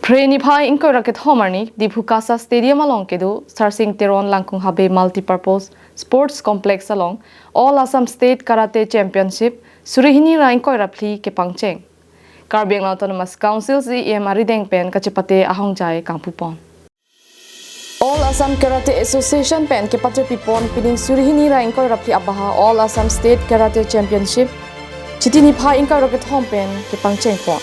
Prenipha inko raket homarni Dibhukasa Stadium along kedu Sarsing Teron Langkung Habe Multipurpose Sports Complex along All Assam State Karate Championship Surihini ra inko rapli ke pangcheng Karbi Anglong Autonomous Council ZEM Arideng Pen Kachepate Ahong Jai Kangpupon All Assam Karate Association Pen ke patre pipon pining Surihini ra inko rapli abaha All Assam State Karate Championship Chitinipha inko raket hom pen ke pangcheng pon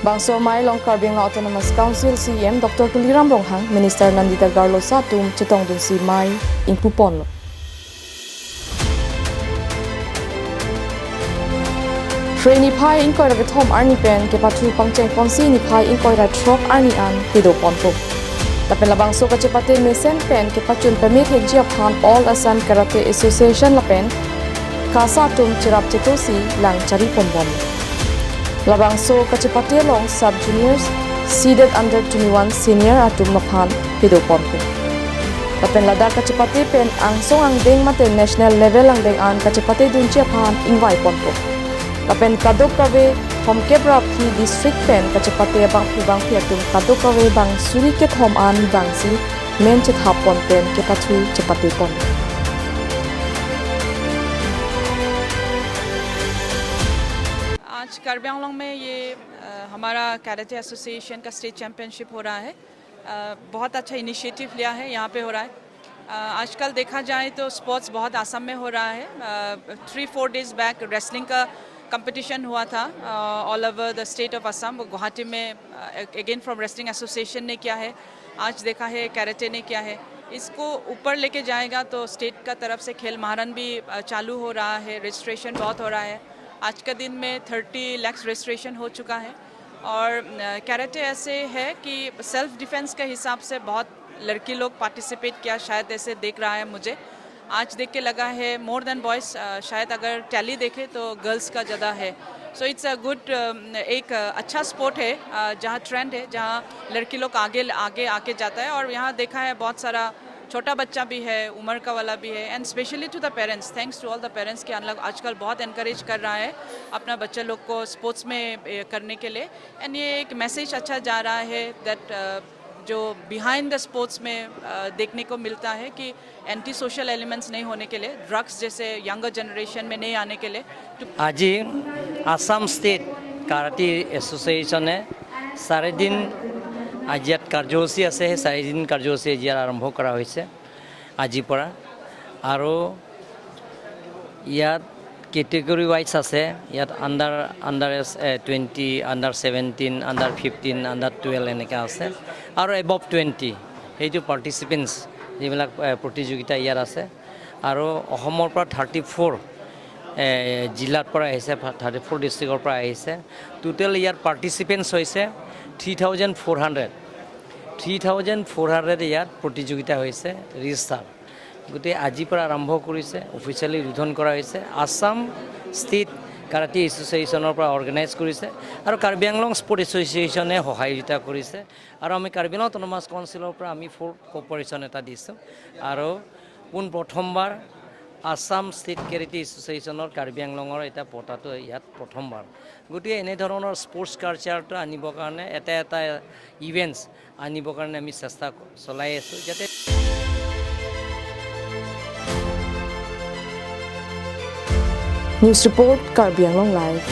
Bangso Mai Long Karbi Anglong Autonomous Council CM Dr. Tuliram Ronghang Minister Nandita Garlo Satum Chitong Dun Si Mai Ingpupon Freni Pai Inkoi Raket Home Arni Pen ke patu pangcheng ponsi ni Pai Inkoi Rat Trok Arni An Pido Ponpo Tapen labang so kachepate mesen pen ke pachun permit hekjia pan All Assam Karate Association la pen Kasa Tum Chirap Chetosi Lang Chari Ponbom Labang so kachepate long sub juniors seeded under 21 senior atum mapan pido ponpo. Tapen lada kachepate pen ang song ang deng mate national level ang deng an kachepate dunchia pan ingwai ponpo. Tapen kadok kave hom kebra phi district pen kachepate bang phi atum kadok kave bang suriket hom an bang si men chet hapon pen kepatu chepate pon. आज कार्बी आंगलोंग में ये हमारा karate association का state championship हो रहा है। बहुत अच्छा इनिशिएटिव लिया है, यहाँ पे हो रहा है। आजकल देखा जाए तो स्पोर्ट्स बहुत आसाम में हो रहा है। 3-4 डेज बैक रेसलिंग का कंपटीशन हुआ था all over the state of Assam. Guwahati में अगेन फ्रॉम रेसलिंग एसोसिएशन ने किया है, आज देखा है कैरेटे ने किया है। इसको ऊपर लेके जाएगा तो स्टेट का तरफ से खेल महारन भी चालू हो रहा है, रजिस्ट्रेशन बहुत हो रहा है। आज का दिन में 30 लाख रजिस्ट्रेशन हो चुका है और कैरेटे ऐसे है कि सेल्फ डिफेंस के हिसाब से बहुत लड़की लोग पार्टिसिपेट किया, शायद ऐसे देख रहा है मुझे। आज देख के लगा है मोर देन बॉयज़, शायद अगर टैली देखे तो गर्ल्स का ज़्यादा है। सो इट्स अ गुड एक अच्छा स्पोर्ट है जहाँ ट्रेंड है, जहाँ लड़की लोग आगे आके जाता है। और यहाँ देखा है बहुत सारा छोटा बच्चा भी है, उम्र का वाला भी है। And specially to the parents, thanks to all the parents के आजकल बहुत एनकरेज कर रहा है अपना बच्चे लोग को स्पोर्ट्स में करने के लिए। एंड ये एक मैसेज अच्छा जा रहा है दैट जो बिहाइंड द स्पोर्ट्स में देखने को मिलता है कि एंटी सोशल एलिमेंट्स नहीं होने के लिए, ड्रग्स जैसे यंगर जनरेशन में नहीं आने के लिए। आज आसाम स्टेट काराटे एसोसिएशन सारे दिन आज ইয়াত কাৰ্যসূচী আছে, সেই 4 দিন কাৰ্যসূচী ইয়াত আৰম্ভ কৰা হৈছে আজিৰ পৰা। আৰু ইয়াত কেটেগৰী ৱাইজ আছে, ইয়াত আণ্ডাৰ 20, আণ্ডাৰ 17, আণ্ডাৰ 15, আণ্ডাৰ 12 এনেকৈ আছে আৰু এবভ 20 সেইটো পাৰ্টিচিপেণ্টছ যিবিলাক প্ৰতিযোগিতা ইয়াত আছে। আৰু অসমৰ পৰা 34 জিলাৰ পৰা আহিছে, 34 ডিষ্ট্ৰিক্টৰ পৰা আহিছে। টোটেল ইয়াত পাৰ্টিচিপেণ্টছ হৈছে 3,400 ইয়াত প্ৰতিযোগিতা হৈছে ৰেজিষ্টাৰ। গতিকে আজিৰ পৰা আৰম্ভ কৰিছে, অফিচিয়েলি উদ্বোধন কৰা হৈছে। আসাম ষ্টেট কাৰাটে এছ'চিয়েশ্যনৰ পৰা অৰ্গেনাইজ কৰিছে আৰু কাৰ্বি আংলং স্পৰ্ট এছ'চিয়েশ্যনে সহযোগিতা কৰিছে। আৰু আমি কাৰ্বি আংলং অট'নমাছ কাউন্সিলৰ পৰা আমি ফুল কৰ্প'ৰেশ্যন এটা দিছোঁ। আৰু প্ৰথমবাৰ আসাম ষ্টেট কাৰাটে এছ'চিয়েশ্যনৰ কাৰ্বি আংলঙৰ এটা পতাটো ইয়াত প্ৰথমবাৰ। গতিকে এনেধৰণৰ স্পৰ্টছ কালচাৰটো আনিবৰ কাৰণে এটা ইভেণ্টছ আনিবৰ কাৰণে আমি চেষ্টা চলাই আছোঁ যাতে News Report Karbi Anglong Live